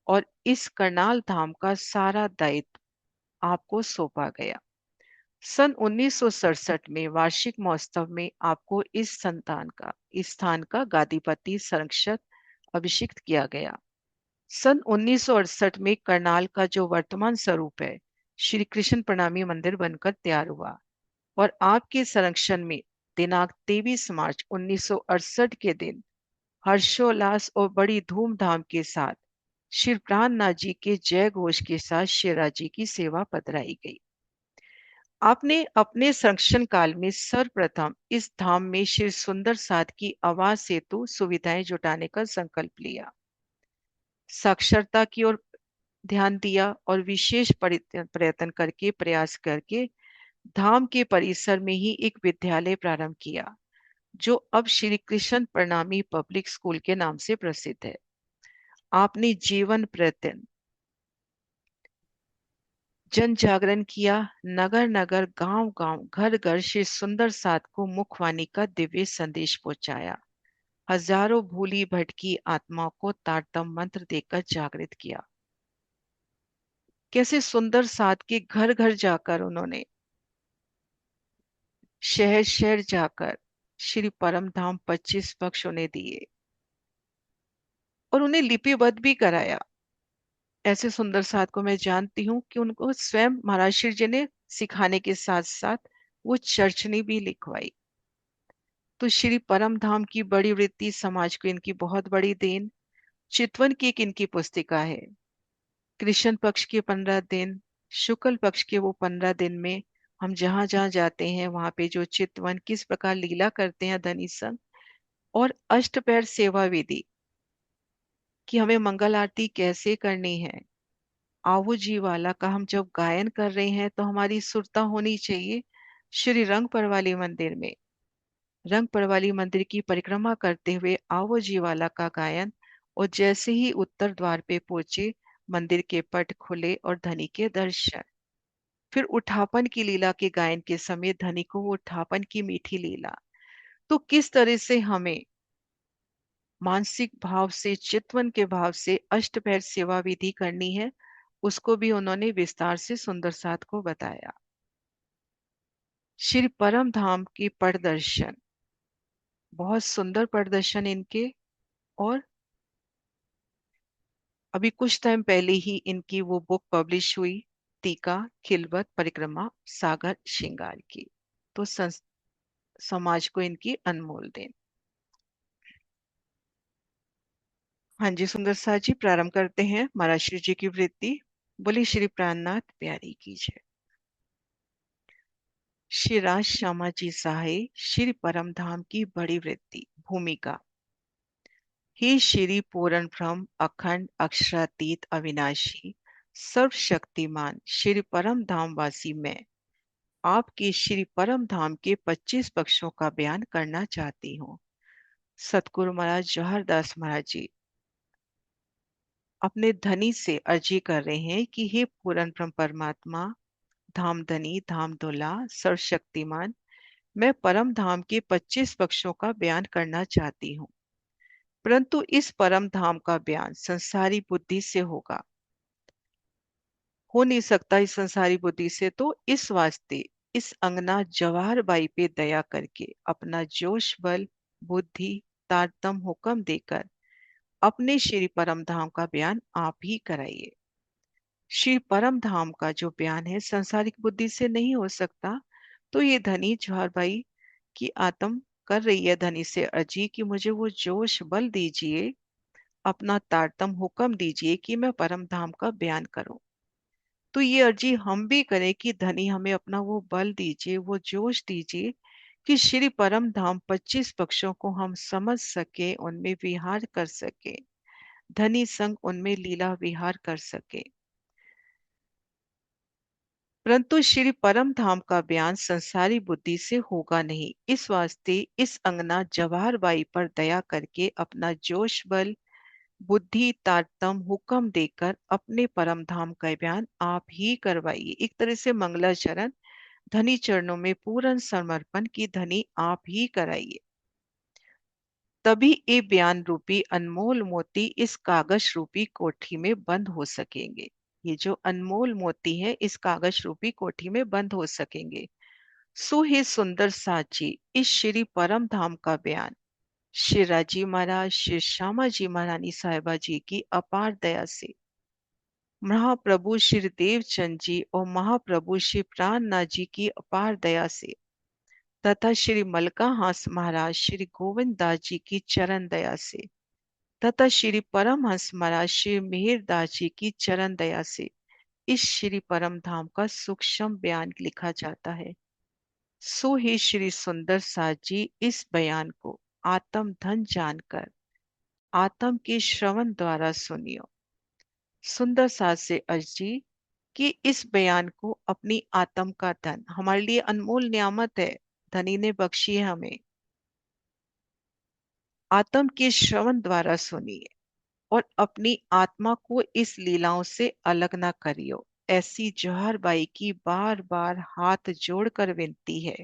और इस करनाल धाम का सारा दायित्व आपको सौंपा गया। सन 1967 में वार्षिक महोत्सव में आपको इस स्थान का गादीपति संरक्षक अभिषिक्त किया गया। सन 1968 में करनाल का जो वर्तमान स्वरूप है श्री कृष्ण प्रणामी मंदिर बनकर तैयार हुआ और आपके संरक्षण में दिनांक 23 मार्च 1968 के दिन हर्षोल्लास और बड़ी धूमधाम के साथ श्री प्राणनाथ जी के जय घोष के साथ शेरा जी की सेवा पधराई गई। आपने अपने संरक्षण काल में सर्वप्रथम इस धाम में श्री सुंदर साध की आवास हेतु सुविधाएं जुटाने का संकल्प लिया, साक्षरता की ओर ध्यान दिया और विशेष प्रयास करके धाम के परिसर में ही एक विद्यालय प्रारंभ किया, जो अब श्री कृष्ण प्रणामी पब्लिक स्कूल के नाम से प्रसिद्ध है। आपने जीवन प्रयत्न जन जागरण किया, नगर नगर, गांव गांव, घर घर श्री सुंदर साध को मुखवाणी का दिव्य संदेश पहुंचाया। हजारों भूली भटकी आत्माओं को तारतम मंत्र देकर जागृत किया। कैसे सुंदर साध के घर घर जाकर उन्होंने, शहर शहर जाकर श्री परम धाम 25 पक्ष उन्हें दिए और उन्हें लिपिबद्ध भी कराया। ऐसे सुंदर साथ को मैं जानती हूँ कि उनको स्वयं महाराज श्री जी ने सिखाने के साथ साथ वो चर्चनी भी लिखवाई। तो श्री परम धाम की बड़ी वृत्ति समाज को इनकी बहुत बड़ी देन। चितवन की एक इनकी पुस्तिका है। कृष्ण पक्ष के 15 दिन, शुक्ल पक्ष के वो 15 दिन में हम जहां जहां जाते हैं वहां पे जो चितवन किस प्रकार लीला करते हैं धनी संग, और अष्टपैर सेवा विधि कि हमें मंगल आरती कैसे करनी है। आवो जी वाला का हम जब गायन कर रहे हैं तो हमारी सुरता होनी चाहिए श्री रंग परवाली मंदिर में। रंग परवाली मंदिर की परिक्रमा करते हुए आवो जी वाला का गायन, और जैसे ही उत्तर द्वार पे पहुंचे मंदिर के पट खुले और धनी के दर्शन। फिर उठापन की लीला के गायन के समय धनी को वो उठापन की मीठी लीला। तो किस तरह से हमें मानसिक भाव से चितवन के भाव से अष्टपैर सेवा विधि करनी है, उसको भी उन्होंने विस्तार से सुंदर साथ को बताया। श्री परम धाम की प्रदर्शन, बहुत सुंदर प्रदर्शन इनके। और अभी कुछ टाइम पहले ही इनकी वो बुक पब्लिश हुई, टीका खिलवत परिक्रमा सागर श्रृंगार की। तो समाज को इनकी अनमोल देन। हाँ जी सुंदर साथ जी, प्रारंभ करते हैं। महाराज श्री जी की वृत्ति। बोली श्री प्राणनाथ प्यारी की जय। श्री राज श्यामा जी सहाय श्री परम धाम की बड़ी वृत्ति। भूमिका। हे श्री पूर्ण ब्रह्म अखंड अक्षरातीत अविनाशी सर्वशक्तिमान श्री परम धाम वासी, मैं आपके श्री परम धाम के 25 पक्षों का बयान करना चाहती हूँ। सतगुरु महाराज जवाहर दास महाराज जी अपने धनी से अर्जी कर रहे हैं कि हे पूर्ण ब्रह्म परमात्मा, धाम धनी, धाम दुला, सर्वशक्तिमान, मैं परम धाम के 25 पक्षों का बयान करना चाहती हूँ। परंतु इस परम धाम का बयान संसारी बुद्धि से होगा, हो नहीं सकता इस संसारी बुद्धि से। तो इस वास्ते इस अंगना जवाहर बाई पे दया करके अपना जोश बल बुद्धि तारतम हुक्म देकर अपने श्री परम धाम का बयान आप ही कराइए। श्री परम धाम का जो बयान है संसारिक बुद्धि से नहीं हो सकता। तो ये धनी जवाहर बाई की आत्म कर रही है धनी से अर्जी कि मुझे वो जोश बल दीजिए, अपना तारतम हुक्म दीजिए कि मैं परम धाम का बयान करूं। तो ये अर्जी हम भी करें कि धनी हमें अपना वो बल दीजिए, वो जोश दीजिए कि श्री परम धाम 25 पक्षों को हम समझ सके, उनमें विहार कर सके, धनी संग उनमें लीला विहार कर सके। परंतु श्री परम धाम का बयान संसारी बुद्धि से होगा नहीं। इस वास्ते इस अंगना जवाहर बाई पर दया करके अपना जोश बल बुद्धि तारतम हुक्म देकर अपने परम धाम का बयान आप ही करवाइए। एक तरह से मंगलाचरण धनी चरणों में पूर्ण समर्पण की धनी आप ही कराइए। तभी ये बयान रूपी अनमोल मोती इस कागज रूपी कोठी में बंद हो सकेंगे। ये जो अनमोल मोती है इस कागज रूपी कोठी में बंद हो सकेंगे। सो हे सुंदर साची, इस श्री परम धाम का बयान श्री राजी महाराज, श्री श्यामा जी महारानी साहिबा जी की अपार दया से, महाप्रभु श्री देवचंद जी और महाप्रभु श्री प्राणनाथ जी की अपार दया से, तथा श्री मलका हास महाराज श्री गोविंद दास जी की चरण दया से, तथा श्री परमहंस महाराज श्री मिहिर दास जी की चरण दया से इस श्री परम धाम का सूक्ष्म बयान लिखा जाता है। सो ही श्री सुंदर साथ जी इस बयान को आत्म धन जानकर आत्म के श्रवण द्वारा सुनियो। सुंदर साथ से अर्जी कि इस बयान को अपनी आत्म का धन, हमारे लिए अनमोल नियामत है, धनी ने बख्शी है हमें, आत्म के श्रवण द्वारा सुनिए और अपनी आत्मा को इस लीलाओं से अलग ना करियो। ऐसी जवाहर बाई की बार बार हाथ जोड़कर विनती है।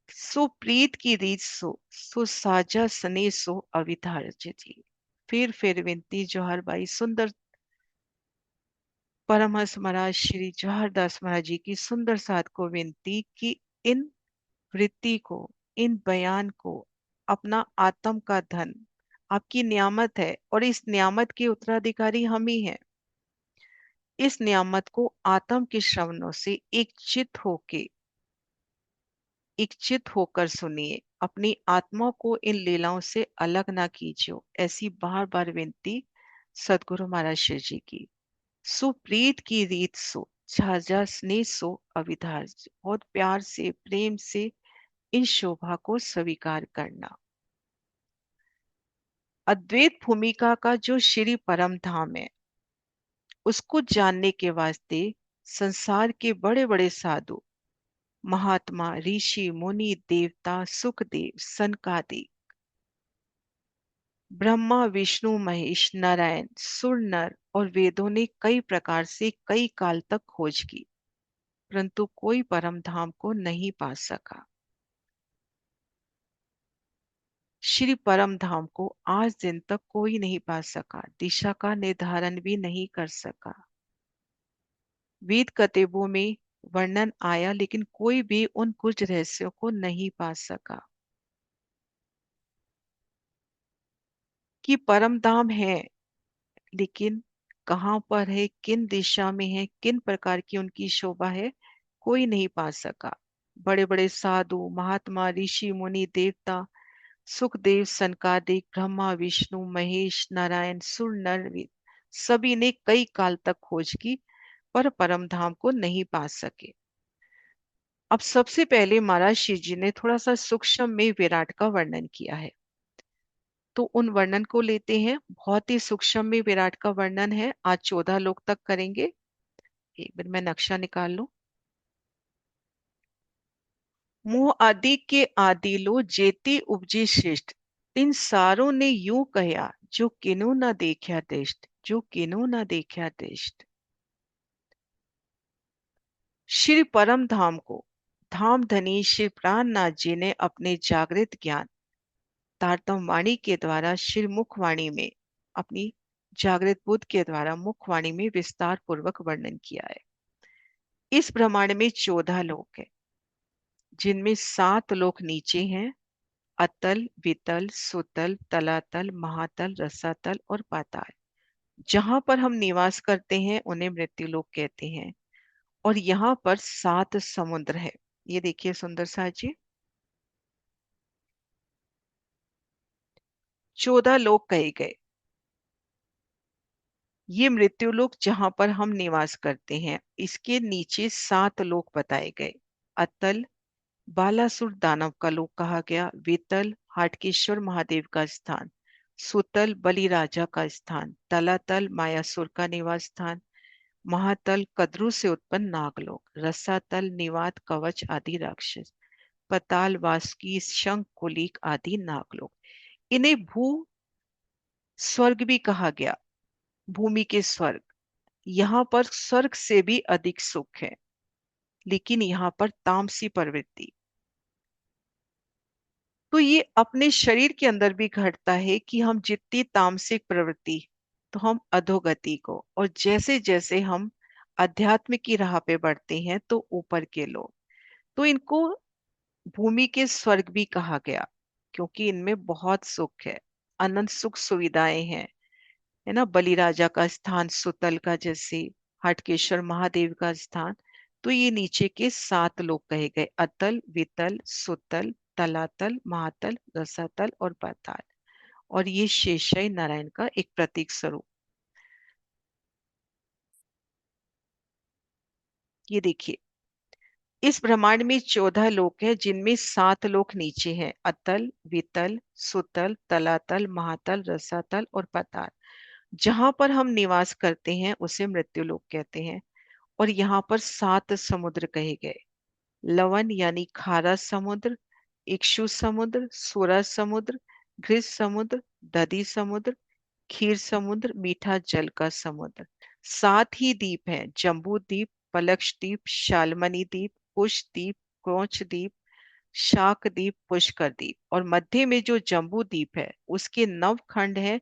सो प्रीत की रीत सो साजा सने सो अविधार्य जी। फिर विनती जवाहर बाई सुंदर परमहंस महाराज श्री जवाहर दास महाराज जी की सुंदर साथ को विनती कि इन वृत्ति को, इन बयान को अपना आत्म का धन आपकी नियामत है और इस नियामत के उत्तराधिकारी हम ही हैं। इस नियामत को आत्म के श्रवणों से इच्छित होकर सुनिए। अपनी आत्मा को इन लीलाओं से अलग ना कीजिए। ऐसी बार बार विनती सदगुरु महाराज शिव जी की। सुप्रीत की रीत सो, झाझा स्नेह सो अविधार। बहुत प्यार से, प्रेम से इन शोभा को स्वीकार करना। अद्वैत भूमिका का जो श्री परम धाम है, उसको जानने के वास्ते संसार के बड़े बड़े साधु, महात्मा, ऋषि, मुनि, देवता, सुखदेव, सनकादिक, ब्रह्मा, विष्णु, महेश, नारायण, सुर, नर और वेदों ने कई प्रकार से कई काल तक खोज की, परंतु कोई परम धाम को नहीं पा सका। श्री परम धाम को आज दिन तक कोई नहीं पा सका, दिशा का निर्धारण भी नहीं कर सका। वेद कतेबों में वर्णन आया, लेकिन कोई भी उन कुछ रहस्यों को नहीं पा सका कि परम धाम है, लेकिन कहाँ पर है, किन दिशा में है, किन प्रकार की उनकी शोभा है, कोई नहीं पा सका। बड़े बड़े साधु, महात्मा, ऋषि, मुनि, देवता, सुखदेव, सनकादिक, ब्रह्मा, विष्णु, महेश, नारायण, सुर, नर, सभी ने कई काल तक खोज की, पर परम धाम को नहीं पा सके। अब सबसे पहले महाराज शिव जी ने थोड़ा सा सूक्ष्म में विराट का वर्णन किया है, तो उन वर्णन को लेते हैं। बहुत ही सूक्ष्म में विराट का वर्णन है। आज 14 लोक तक करेंगे। एक बार मैं नक्शा निकाल लूं। मोह आदि के आदि लो जेती उपजी श्रेष्ठ, इन सारों ने यूं कहा, जो किनु न देखा दृष्ट, जो किनु न देखा दृष्ट। श्री परम धाम को धाम धनी श्री प्राणनाथ जी ने अपने जागृत ज्ञान तारतम वाणी के द्वारा, श्री मुखवाणी में, अपनी जागृत बुद्ध के द्वारा मुखवाणी में विस्तार पूर्वक वर्णन किया है। इस ब्रह्मांड में 14 लोक है, जिनमें 7 लोक नीचे हैं, अतल, वितल, सुतल, तलातल, महातल, रसातल और पाताल। जहां पर हम निवास करते हैं उन्हें मृत्यु लोक कहते हैं। और यहाँ पर 7 समुद्र है। ये देखिए सुंदर सा जी, 14 लोक कहे गए। ये मृत्यु लोक जहां पर हम निवास करते हैं, इसके नीचे 7 लोक बताए गए। अतल बालासुर दानव का लोक कहा गया, वेतल हाटकेश्वर महादेव का स्थान, सुतल बलि राजा का स्थान, तलातल मायासुर का निवास स्थान, महातल कद्रु से उत्पन्न नागलोक, रसातल निवात कवच आदि राक्षस, पताल वासुकी शंख कुलिक आदि नागलोक। इन्हें भू स्वर्ग भी कहा गया, भूमि के स्वर्ग। यहाँ पर स्वर्ग से भी अधिक सुख है, लेकिन यहाँ पर तामसी प्रवृत्ति। तो ये अपने शरीर के अंदर भी घटता है कि हम जितनी तामसिक प्रवृत्ति, तो हम अधोगति को, और जैसे जैसे हम अध्यात्म की राह पे बढ़ते हैं तो ऊपर के लोग, तो इनको भूमि के स्वर्ग भी कहा गया, क्योंकि इनमें बहुत सुख है, अनंत सुख सुविधाएं हैं, है ना। बलि राजा का स्थान सुतल का, जैसे हटकेश्वर महादेव का स्थान। तो ये नीचे के 7 लोक कहे गए, अतल, वितल, सुतल, तलातल, महातल, रसातल और पाताल। और ये शेषाई नारायण का एक प्रतीक स्वरूप। ये देखिए, इस ब्रह्मांड में 14 लोक हैं, जिनमें 7 लोक नीचे हैं, अतल, वितल, सुतल, तलातल, महातल, रसातल और पाताल। जहां पर हम निवास करते हैं उसे मृत्यु लोक कहते हैं। और यहाँ पर 7 समुद्र कहे गए, लवण यानी खारा समुद्र, इक्षु समुद्र, सूरा समुद्र, घृत समुद्र, दधी समुद्र, क्षीर समुद्र, मीठा जल का समुद्र। 7 ही द्वीप हैं, जम्बू द्वीप, पलक्ष द्वीप, शालमणि द्वीप, कुश द्वीप, क्रौच द्वीप, शाक द्वीप, पुष्कर द्वीप। और मध्य में जो जम्बू द्वीप है उसके 9 खंड है,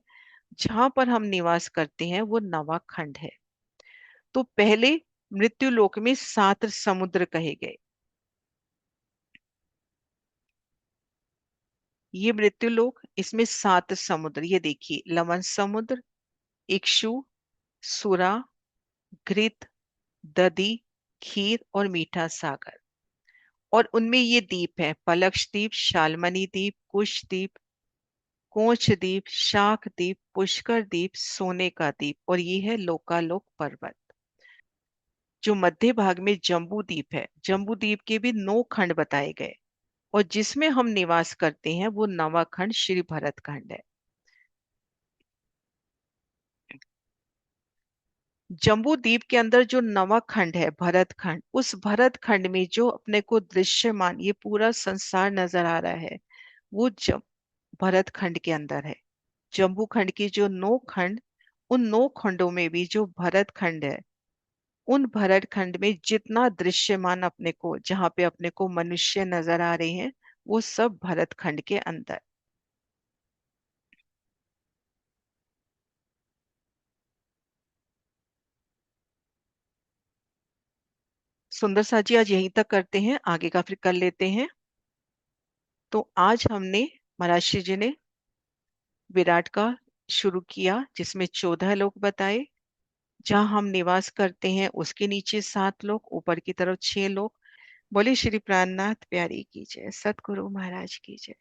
जहां पर हम निवास करते हैं वो 9वां खंड है। तो पहले मृत्यु लोक में 7 समुद्र कहे गए। ये मृत्यु लोक, इसमें 7 समुद्र, ये देखिए, लवण समुद्र, इक्षु, सुरा, घृत, दधी, खीर और मीठा सागर। और उनमें ये द्वीप है: पलक्ष द्वीप, शालमणि द्वीप, कुश द्वीप, कोंच द्वीप, शाक द्वीप, पुष्कर द्वीप, सोने का द्वीप, और ये है लोकालोक पर्वत। जो मध्य भाग में जम्बू द्वीप है, जम्बू द्वीप के भी 9 खंड बताए गए, और जिसमें हम निवास करते हैं वो 9वां खंड श्री भरत खंड है। जम्बू द्वीप के अंदर जो 9वां खंड है भरत खंड, उस भरत खंड में जो अपने को दृश्यमान ये पूरा संसार नजर आ रहा है, वो भरत खंड के अंदर है। जम्बू खंड की जो 9 खंड, उन 9 खंडों में भी जो भरत खंड है, उन भरत खंड में जितना दृश्यमान अपने को, जहां पे अपने को मनुष्य नजर आ रहे हैं, वो सब भरत खंड के अंदर। सुंदर सा जी आज यहीं तक करते हैं, आगे का फिर कर लेते हैं। तो आज हमने महर्षि जी ने विराट का शुरू किया, जिसमें 14 लोक बताए। जहां हम निवास करते हैं उसके नीचे 7 लोक, ऊपर की तरफ 6 लोक। बोले श्री प्राणनाथ प्यारी की जय, सतगुरु महाराज की जय।